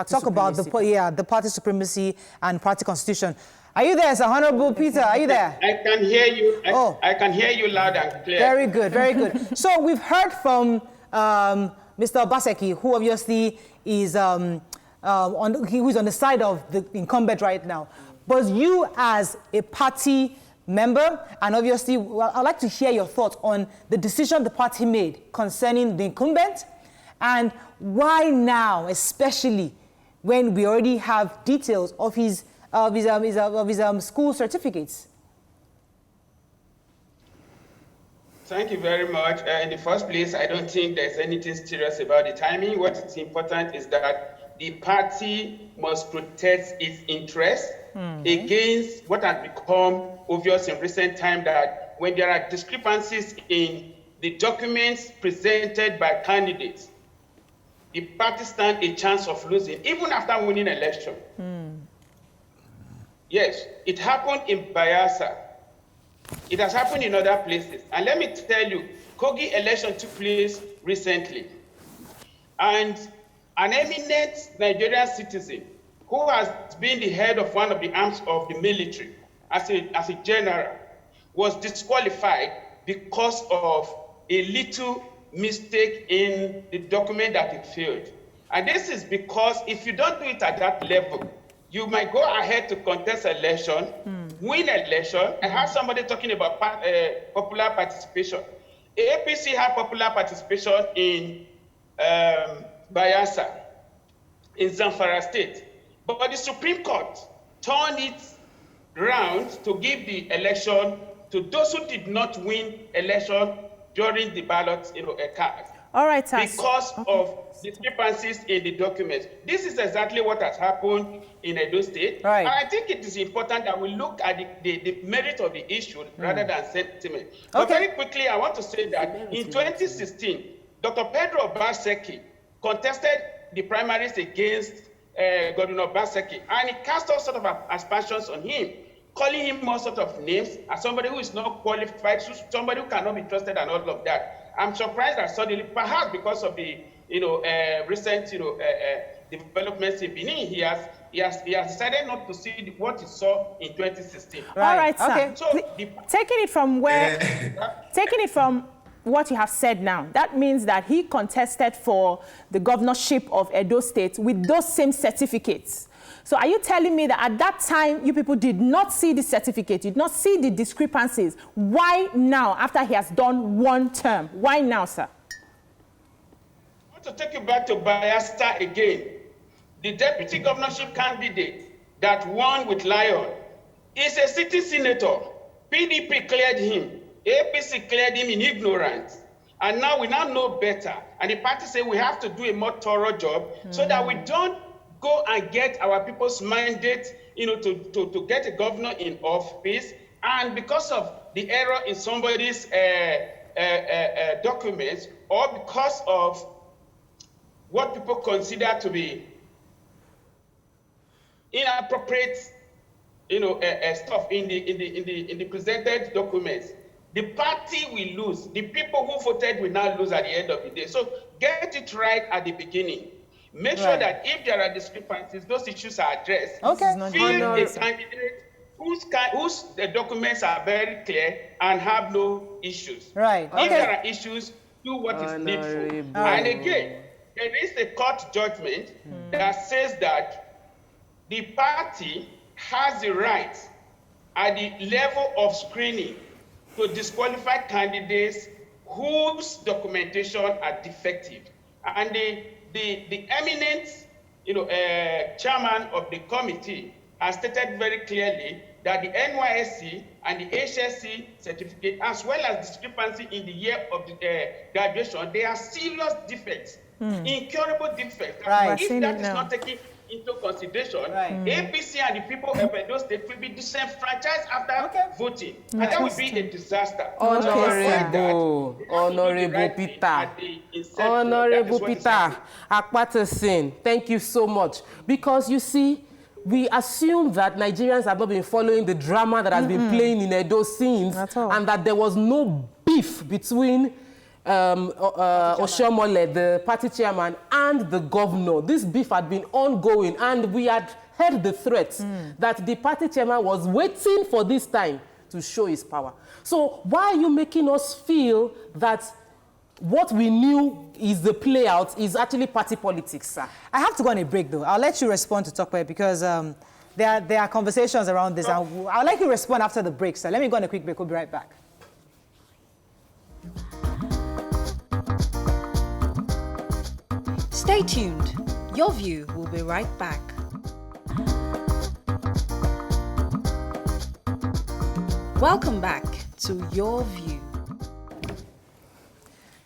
talk about the party supremacy and party constitution. Are you there, sir? Honorable Peter, are you there? I can hear you. I can hear you loud and clear. Very good, very good. So we've heard from Mr. Obaseki, who obviously is who's on the side of the incumbent right now. But you, as a party member, and obviously, well, I'd like to hear your thoughts on the decision the party made concerning the incumbent, and why now, especially when we already have details of his school certificates. Thank you very much. In the first place, I don't think there's anything serious about the timing. What is important is that the party must protect its interests against what has become obvious in recent time, that when there are discrepancies in the documents presented by candidates, the party stand a chance of losing, even after winning election. Yes, it happened in Bayelsa. It has happened in other places. And let me tell you, Kogi election took place recently. And an eminent Nigerian citizen who has been the head of one of the arms of the military as a general was disqualified because of a little mistake in the document that it filled. And this is because if you don't do it at that level, you might go ahead to contest election, win election, and have somebody talking about popular participation. APC had popular participation in Bayelsa, in Zamfara State. But the Supreme Court turned it round to give the election to those who did not win election during the ballot card. All right, sir. Because of discrepancies in the documents. This is exactly what has happened in Edo State. Right. And I think it is important that we look at the merit of the issue rather than sentiment. But very quickly, I want to say that in 2016, Dr. Pedro Obaseki contested the primaries against Godwin Obaseki, and he cast all sort of aspersions on him, calling him all sort of names as somebody who is not qualified, somebody who cannot be trusted and all of that. I'm surprised that suddenly, perhaps because of the recent developments in Benin, he has decided not to see what he saw in 2016. All right, sir. Okay. So taking it from what you have said now, that means that he contested for the governorship of Edo State with those same certificates. So are you telling me that at that time, you people did not see the certificate, did not see the discrepancies? Why now, after he has done one term? Why now, sir? I want to take you back to Bayelsa again. The deputy governorship candidate that won with Lion is a sitting senator. PDP cleared him. APC cleared him in ignorance. And now we know better. And the party say we have to do a more thorough job so that we don't go and get our people's mandate, to get a governor in office. And because of the error in somebody's documents, or because of what people consider to be inappropriate, stuff in the presented documents, the party will lose. The people who voted will now lose at the end of the day. So get it right at the beginning. Make sure that if there are discrepancies, those issues are addressed. Okay. Field a candidate whose documents are very clear and have no issues. Right. If there are issues, do what is needful. And again, there is a court judgment that says that the party has the right at the level of screening to disqualify candidates whose documentation are defective. And the eminent, chairman of the committee has stated very clearly that the NYSC and the HSC certificate, as well as discrepancy in the year of the graduation, they are serious defects, incurable defects. Right. If that is not taken into consideration, Right. APC and the people of Edo State will be disenfranchised after voting. And that would be a disaster. Honorable Peter. Honorable Peter Akpatason, thank you so much. Because you see, we assume that Nigerians have not been following the drama that has been playing in Edo since, and that there was no beef between Oshiomole, the party chairman, and the governor. This beef had been ongoing, and we had heard the threats that the party chairman was waiting for this time to show his power. So why are you making us feel that what we knew is the play out is actually party politics, sir? I have to go on a break, though. I'll let you respond to Tokwe because there are conversations around this. I'll let you respond after the break, sir. Let me go on a quick break. We'll be right back. Stay tuned. Your View will be right back. Welcome back to Your View.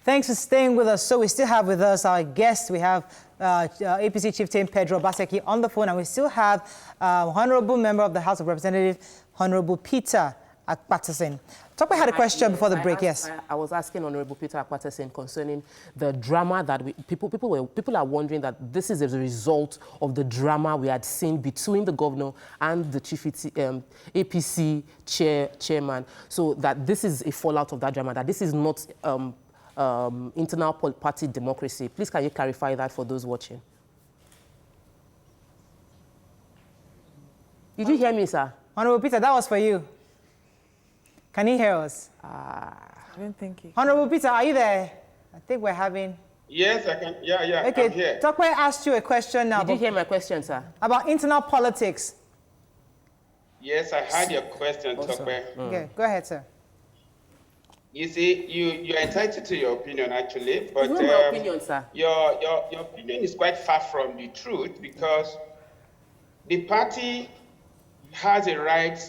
Thanks for staying with us. So we still have with us our guest. We have APC Chieftain Pedro Obaseki on the phone, and we still have Honorable Member of the House of Representatives, Honorable Peter Akpatason. Tokwe had a question before the break, yes. I was asking Honorable Peter Akpatason concerning the drama that people are wondering that this is as a result of the drama we had seen between the governor and the chief APC chairman. So that this is a fallout of that drama, that this is not internal party democracy. Please, can you clarify that for those watching? Did you hear me, sir? Honorable Peter, that was for you. Can you hear us? I don't think you. Honorable Peter, are you there? I think we're having... Yes, I can. Yeah, okay. I'm here. Tokwe asked you a question now. Did you hear my question, sir? About internal politics. Yes, I heard your question, Tokwe. Okay, go ahead, sir. You see, you're entitled to your opinion, actually, but It's not my opinion, sir. Your opinion is quite far from the truth, because the party has a right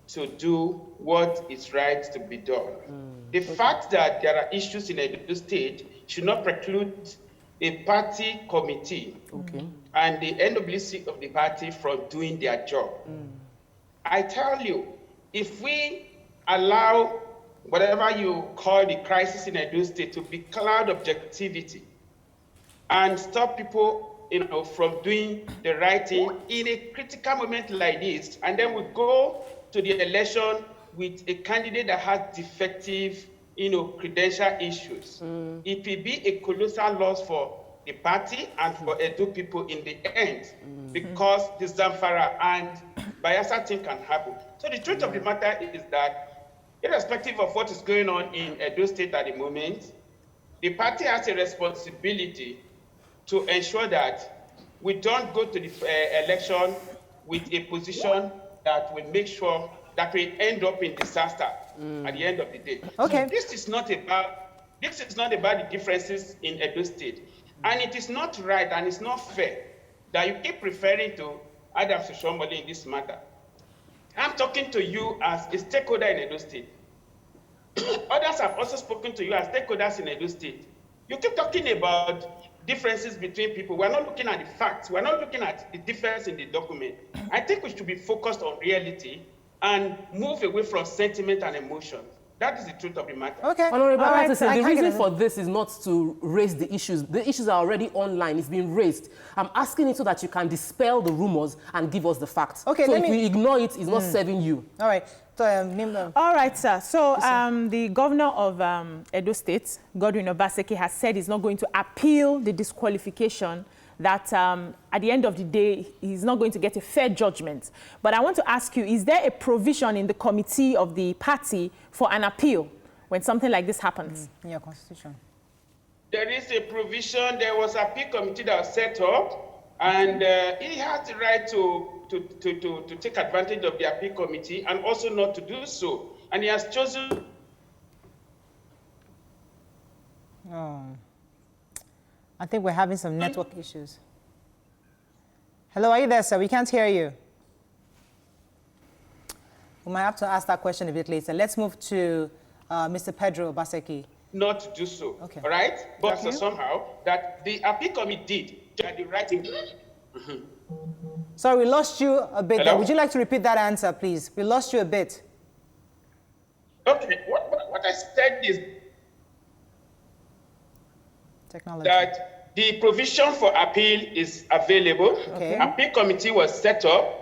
to do what is right to be done. The fact that there are issues in Edo State should not preclude a party committee and the NWC of the party from doing their job. I tell you, if we allow whatever you call the crisis in Edo State to be cloud objectivity and stop people from doing the right thing in a critical moment like this, and then we go to the election with a candidate that has defective, credential issues, it will be a colossal loss for the party and for Edo people in the end, because the Zamfara and Bayelsa thing can happen. So the truth of the matter is that, irrespective of what is going on in Edo State at the moment, the party has a responsibility to ensure that we don't go to the election with a position that will make sure that we end up in disaster at the end of the day. Okay. So this is not about the differences in Edo State. And it is not right and it's not fair that you keep referring to Adam Oshiomole in this matter. I'm talking to you as a stakeholder in Edo State. Others have also spoken to you as stakeholders in Edo State. You keep talking about differences between people. We're not looking at the facts. We're not looking at the difference in the document. I think we should be focused on reality and move away from sentiment and emotion. That is the truth of the matter. Okay. Honorable Akpatason, the reason for this is not to raise the issues. The issues are already online. It's been raised. I'm asking it so that you can dispel the rumors and give us the facts. Okay, so if we ignore it, it's not serving you. All right. So, all right, sir. So the governor of Edo State, Godwin Obaseki, has said he's not going to appeal the disqualification, that at the end of the day, he's not going to get a fair judgment. But I want to ask you, is there a provision in the committee of the party for an appeal when something like this happens? in your constitution. There is a provision. There was an appeal committee that was set up, and he has the right to take advantage of the appeal committee and also not to do so. And he has chosen. Oh. I think we're having some network issues. Hello, are you there, sir? We can't hear you. We might have to ask that question a bit later. Let's move to Mr. Pedro Obaseki. Not to do so, okay. All right? But so somehow that the appeal committee did the right thing. Sorry, we lost you a bit there. Hello? Would you like to repeat that answer, please? We lost you a bit. Okay, what I said is Technology. that the provision for appeal is available. Okay. Appeal committee was set up.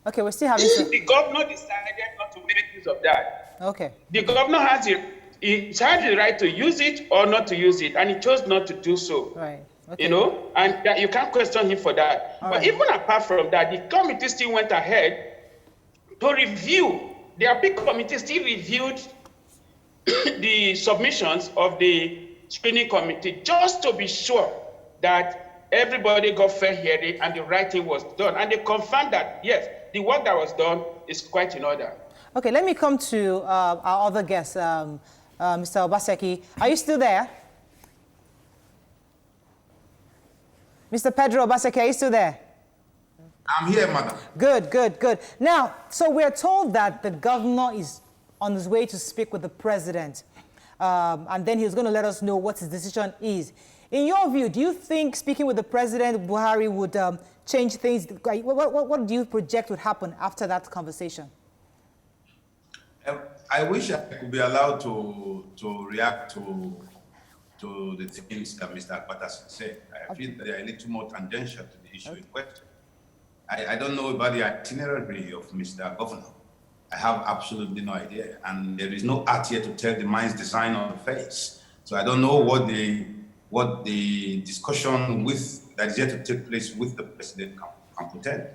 Okay, we're still having some... The governor decided not to make use of that. Okay. The governor has the right to use it or not to use it, and he chose not to do so. Right. Okay. You know, and you can't question him for that. All but right. even apart from that, the committee still went ahead to review. The appeal committee still reviewed the submissions of the screening committee just to be sure that everybody got fair hearing and the right thing was done. And they confirmed that, yes, the work that was done is quite in order. Okay, let me come to our other guest, Mr. Obaseki. Are you still there? Mr. Pedro Obaseki, are you still there? I'm here, madam. Good, good, good. Now, so we're told that the governor is on his way to speak with the president, and then he's going to let us know what his decision is. In your view, do you think speaking with the president, Buhari, would change things? What do you project would happen after that conversation? I wish I could be allowed to react to the things that Mr. Akpatason said. I feel that they are a little more tangential to the issue in question. I don't know about the itinerary of Mr. Governor. I have absolutely no idea. And there is no art here to tell the mind's design on the face. So I don't know what the discussion that is yet to take place with the president can pretend.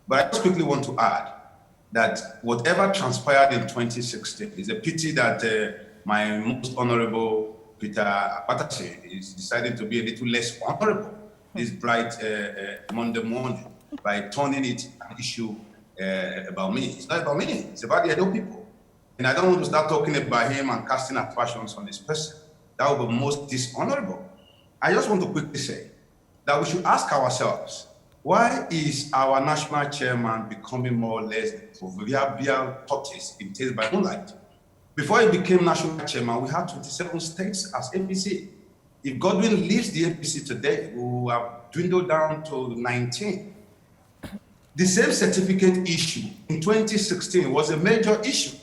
But I just quickly want to add that whatever transpired in 2016 is a pity that my most honorable Peter Akpatason is deciding to be a little less honorable this bright Monday morning by turning it an issue about me. It's not about me, it's about the Edo people. And I don't want to start talking about him and casting aspersions on this person. That would be most dishonorable. I just want to quickly say that we should ask ourselves, why is our national chairman becoming more or less the proverbial tortoise in Tales by Moonlight? Before he became national chairman, we had 27 states as APC. If Godwin leaves the APC today, we will have dwindled down to 19. The same certificate issue in 2016 was a major issue.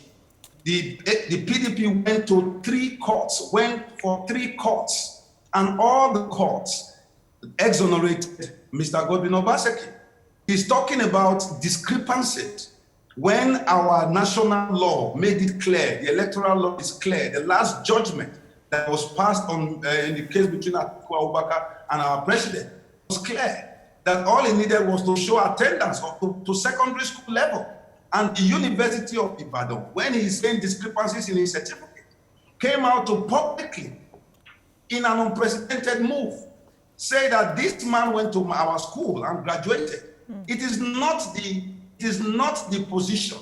The PDP went to 3 courts, and all the courts exonerated Mr. Godwin Obaseki. He's talking about discrepancies when our national law made it clear, the electoral law is clear, the last judgment that was passed on in the case between Atiku Abubakar and our president was clear, that all he needed was to show attendance to secondary school level. And the University of Ibadan, when he's saying discrepancies in his certificate, came out to publicly, in an unprecedented move, say that this man went to our school and graduated. It is not the position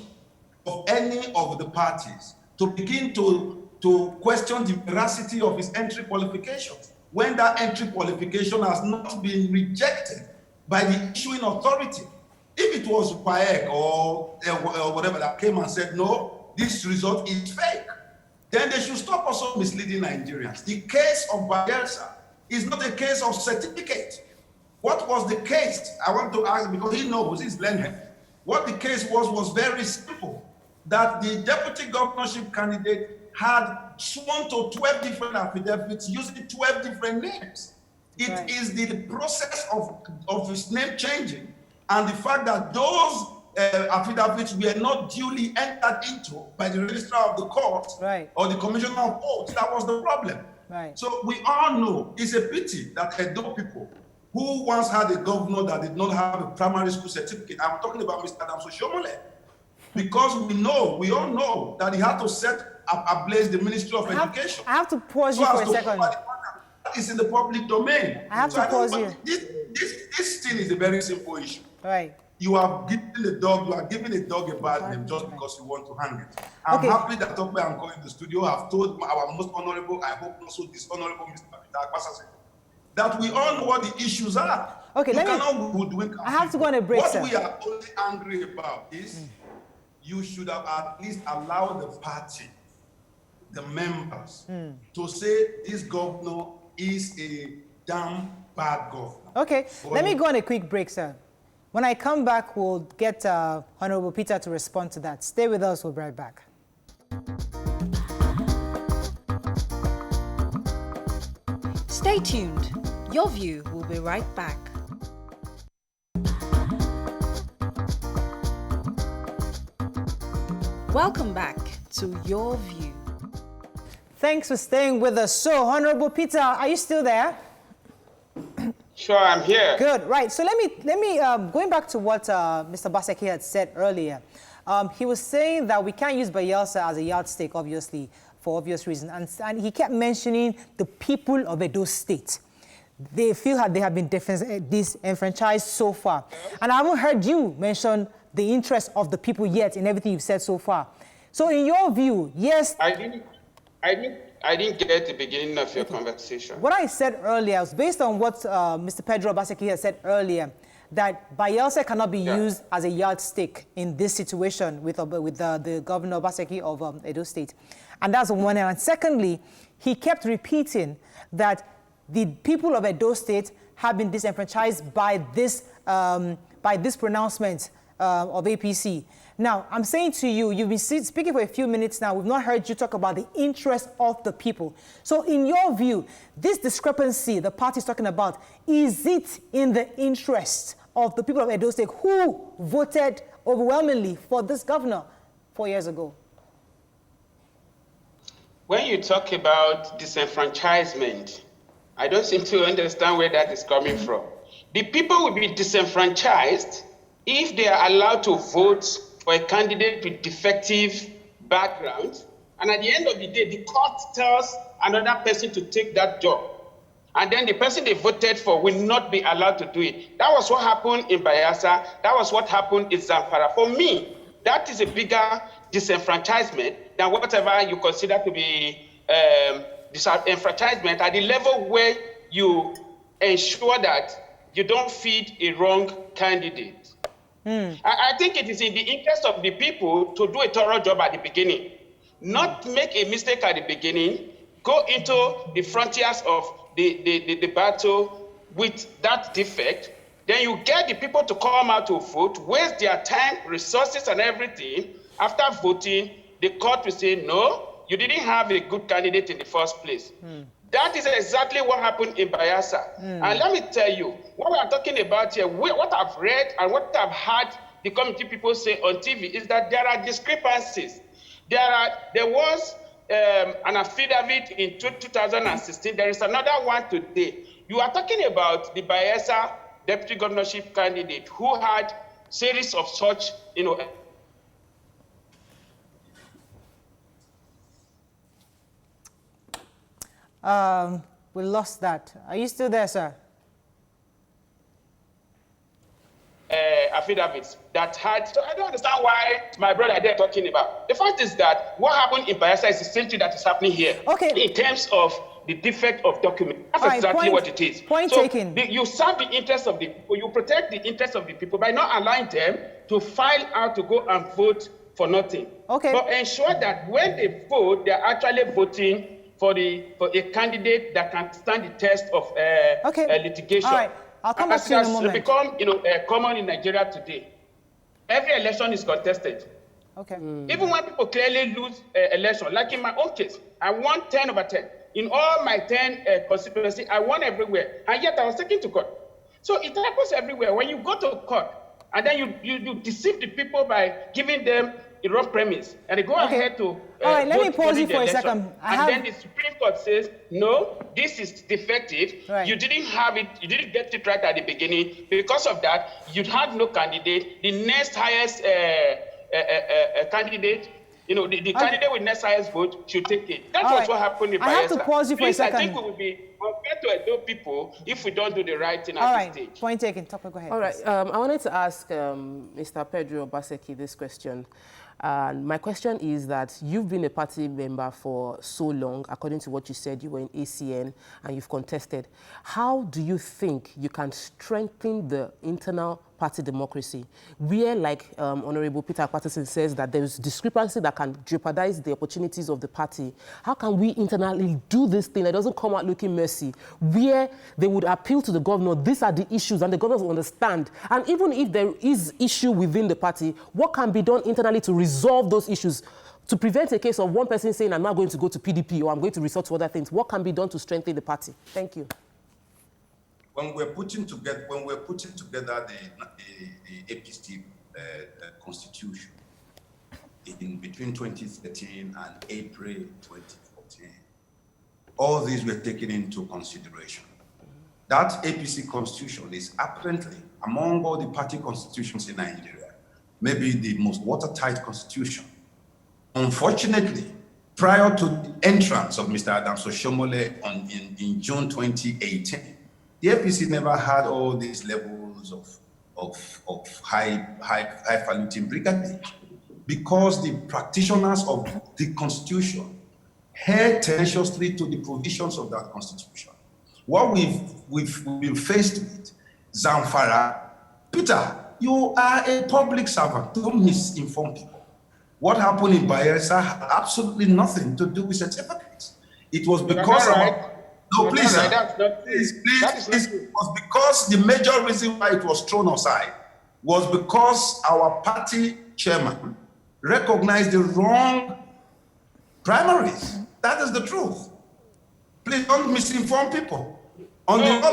of any of the parties to begin to question the veracity of his entry qualifications when that entry qualification has not been rejected by the issuing authority. If it was WAEC or whatever that came and said, no, this result is fake, then they should stop also misleading Nigerians. The case of Bayelsa is not a case of certificate. What was the case? I want to ask, because he knows, he's learned. What the case was very simple, that the deputy governorship candidate had sworn to 12 different affidavits using 12 different names. It is the process of his name changing and the fact that those affidavits were not duly entered into by the registrar of the court or the commissioner of oaths. That was the problem. So we all know it's a pity that Edo people who once had a governor that did not have a primary school certificate, I'm talking about Mr. Oshiomole, because we all know that he had to set ablaze the Ministry of Education. I have to pause you for a second. It's in the public domain. I have to pause you. This thing is a very simple issue. You are giving a dog a bad name just because you want to hang it. I'm happy that Tope and Co in the studio have told our most honorable, I hope not so dishonorable Mr. Akpatason, that we all know what the issues are. I have to go on a break, What we are only angry about is you should have at least allowed the party, the members, to say this governor is a damn bad governor. Okay, let me go on a quick break, sir. When I come back, we'll get Honorable Peter to respond to that. Stay with us, we'll be right back. Stay tuned. Your View will be right back. Welcome back to Your View. Thanks for staying with us. So, Honorable Peter, are you still there? Sure, I'm here. Good, right. So let me going back to what Mr. Obaseki had said earlier. He was saying that we can't use Bayelsa as a yardstick, obviously, for obvious reasons. And he kept mentioning the people of Edo State. They feel that they have been disenfranchised so far. And I haven't heard you mention the interest of the people yet in everything you've said so far. So in your view, yes... I didn't get the beginning of your conversation. What I said earlier was based on what Mr. Pedro Obaseki had said earlier, that Bayelsa cannot be used as a yardstick in this situation with the Governor Obaseki of Edo State. And that's one. And secondly, he kept repeating that the people of Edo State have been disenfranchised by this pronouncement of APC. Now, I'm saying to you, you've been speaking for a few minutes now. We've not heard you talk about the interest of the people. So in your view, this discrepancy the party is talking about, is it in the interest of the people of Edo State who voted overwhelmingly for this governor 4 years ago? When you talk about disenfranchisement, I don't seem to understand where that is coming from. The people will be disenfranchised if they are allowed to vote for a candidate with defective background, and at the end of the day, the court tells another person to take that job, and then the person they voted for will not be allowed to do it. That was what happened in Bayelsa. That was what happened in Zamfara. For me, that is a bigger disenfranchisement than whatever you consider to be disenfranchisement at the level where you ensure that you don't feed a wrong candidate. I think it is in the interest of the people to do a thorough job at the beginning, not make a mistake at the beginning, go into the frontiers of the battle with that defect, then you get the people to come out to vote, waste their time, resources, and everything. After voting, the court will say, no, you didn't have a good candidate in the first place. That is exactly what happened in Bayelsa. And let me tell you, what we are talking about here, what I've read and what I've heard the committee people say on TV is that there are discrepancies. There was an affidavit in 2016. There is another one today. You are talking about the Bayelsa deputy governorship candidate who had series of such, we lost that. Are you still there, sir? Affidavits that had, so I don't understand why my brother they're talking about. The fact is that what happened in Bayelsa is the same thing that is happening here. Okay. In terms of the defect of document. That's right, exactly what it is. Point taken. You serve the interests of the people, you protect the interests of the people by not allowing them to file out to go and vote for nothing. Okay. But ensure that when they vote, they're actually voting for a candidate that can stand the test of litigation. All right. I'll come back to you in a moment. It's become common in Nigeria today. Every election is contested. Okay. Even when people clearly lose election, like in my own case, I won 10 over 10. In all my 10 constituencies, I won everywhere, and yet I was taken to court. So it happens everywhere. When you go to court, and then you deceive the people by giving them a wrong premise, and they go ahead to all right, let me pause you for a second. Then the Supreme Court says, no, this is defective. Right. You didn't have it, you didn't get it right at the beginning. Because of that, you had no candidate. The next highest candidate, the candidate with next highest vote should take it. That's what happened in Bayelsa. I have to pause you for a second. I think we will be compared to Edo people if we don't do the right thing at this stage. Point taken. Topic, go ahead. All right. I wanted to ask Mr. Pedro Obaseki this question. And my question is that you've been a party member for so long, according to what you said, you were in ACN and you've contested. How do you think you can strengthen the internal party democracy, where, like Honorable Peter Akpatason says, that there's discrepancy that can jeopardize the opportunities of the party? How can we internally do this thing that doesn't come out looking messy, where they would appeal to the governor, these are the issues, and the governors will understand? And even if there is issue within the party, what can be done internally to resolve those issues, to prevent a case of one person saying, I'm not going to go to PDP or I'm going to resort to other things? What can be done to strengthen the party? Thank you. When we're putting together the APC constitution in between 2013 and April 2014, all these were taken into consideration. That APC constitution is apparently, among all the party constitutions in Nigeria, maybe the most watertight constitution. Unfortunately, prior to the entrance of Mr. Oshiomole in June 2018, the APC never had all these levels of highfalutin brigandage, because the practitioners of the Constitution held tenaciously to the provisions of that Constitution. What we've been faced with, Zamfara, Peter, you are a public servant. Don't misinform people. What happened in Bayelsa had absolutely nothing to do with certificates. It was because of... No, please, sir. Please. It was because the major reason why it was thrown aside was because our party chairman recognized the wrong primaries. That is the truth. Please don't misinform people. I didn't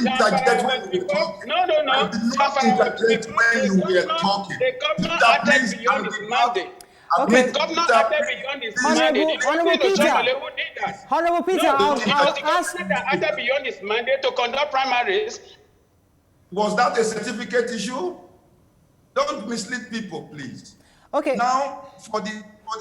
interject when you were talking. I did not interject when you were talking. The governor acted beyond his mandate. Okay. The governor acted beyond his mandate. Honorable Peter, Honorable Peter, I'll ask. Acted beyond his mandate to conduct primaries. Was that a certificate issue? Don't mislead people, please. Okay. Now,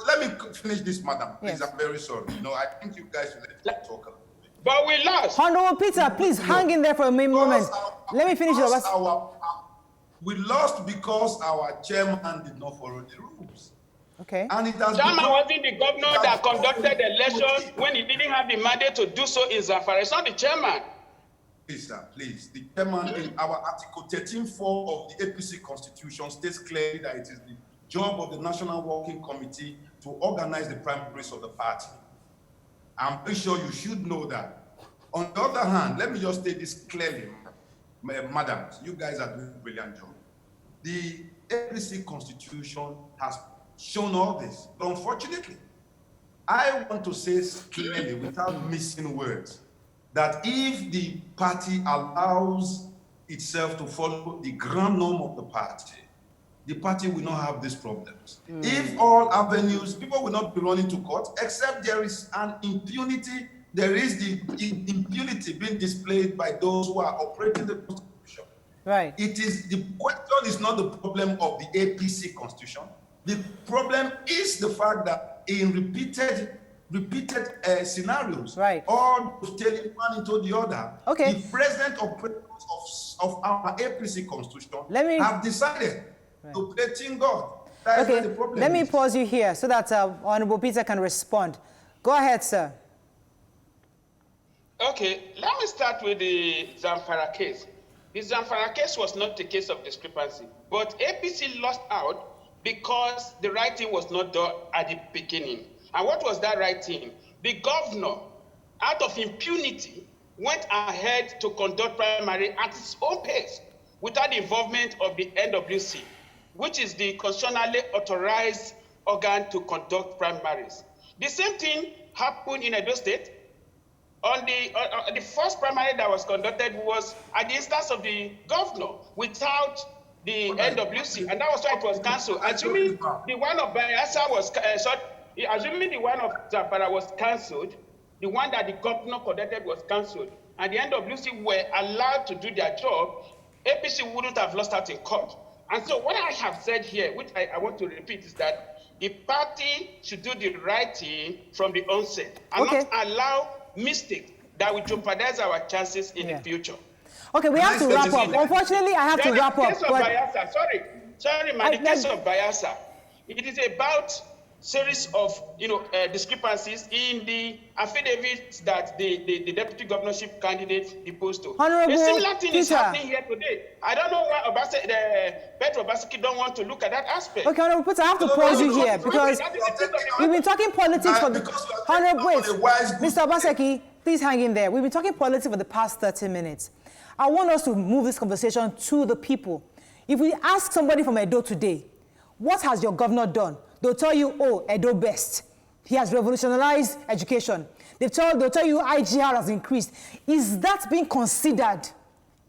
let me finish this, madam. Please, yes. I'm very sorry. I think you guys should let me talk a little bit. But we lost. Honorable Peter, please hang in there for a moment. Let me finish. We lost because our chairman did not follow the rules. Okay. And it has Chairman wasn't the governor that conducted the election when he didn't have the mandate to do so in Zamfara. It's not the chairman. Please, sir, please. The chairman in our Article 13.4 of the APC Constitution states clearly that it is the job of the National Working Committee to organize the primaries of the party. I'm pretty sure you should know that. On the other hand, let me just state this clearly, madams, you guys are doing a brilliant job. The APC Constitution has shown all this. But unfortunately, I want to say clearly, without missing words, that if the party allows itself to follow the grand norm of the party will not have these problems. If all avenues, people will not be running to court, except there is an impunity, there is the impunity being displayed by those who are operating the Constitution. Right. The question is not the problem of the APC Constitution. The problem is the fact that in repeated scenarios, right, all telling one into the other, okay, the present operators of our APC Constitution have decided to play Team God. That is where the problem Let me pause you here so that Honorable Peter can respond. Go ahead, sir. Okay, let me start with the Zamfara case. The Zamfara case was not a case of discrepancy, but APC lost out because the right thing was not done at the beginning. And what was that right thing? The governor, out of impunity, went ahead to conduct primary at his own pace without the involvement of the NWC, which is the constitutionally authorized organ to conduct primaries. The same thing happened in Edo State. On the first primary that was conducted was at the instance of the governor without the NWC, and that was why it was cancelled. Assuming the one of Bayelsa was assuming the one of Zamfara was cancelled, the one that the governor conducted was cancelled, and the NWC were allowed to do their job, APC wouldn't have lost out in court. And so what I have said here, which I want to repeat, is that the party should do the right thing from the onset and not allow mistakes that will jeopardize our chances in the future. Okay, we have to wrap up. Unfortunately, I have to wrap up. Sorry, man, the case of Bayelsa, it is about series of discrepancies in the affidavits that the deputy governorship candidate deposed to. Honorable a similar thing is Peter. happening here today. I don't know why Pedro Obaseki don't want to look at that aspect. Okay, Honorable Peter, I have to pause you here because we've been talking politics for the... Honorable, wait, Mr. Obaseki, please hang in there. We've been talking politics for the past 30 minutes. I want us to move this conversation to the people. If we ask somebody from Edo today, what has your governor done? They'll tell you, oh, Edo best. He has revolutionized education. They'll tell you IGR has increased. Is that being considered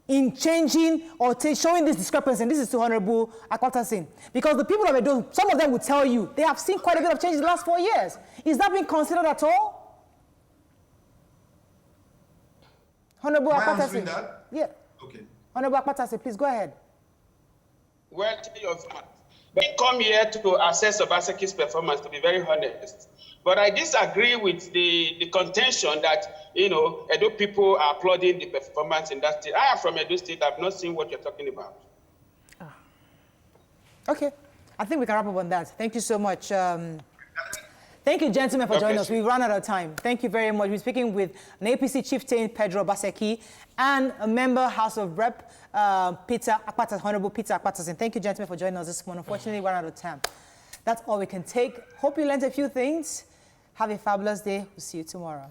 in changing or showing this discrepancy? And this is to Honorable Akpatason. Because the people of Edo, some of them will tell you, they have seen quite a bit of change in the last 4 years. Is that being considered at all? Honorable Akpatason. Yeah. Okay. Honorable Akpatason, please go ahead. Well, tell your fans. We come here to assess Obaseki's performance, to be very honest. But I disagree with the contention that, Edo people are applauding the performance in that state. I am from Edo State. I've not seen what you're talking about. Okay. I think we can wrap up on that. Thank you so much. Thank you, gentlemen, for joining us. We ran out of time. Thank you very much. We're speaking with an APC chieftain, Pedro Obaseki, and a member, House of Rep, Honorable Peter Akpatason. Thank you, gentlemen, for joining us this morning. Unfortunately, we ran out of time. That's all we can take. Hope you learned a few things. Have a fabulous day. We'll see you tomorrow.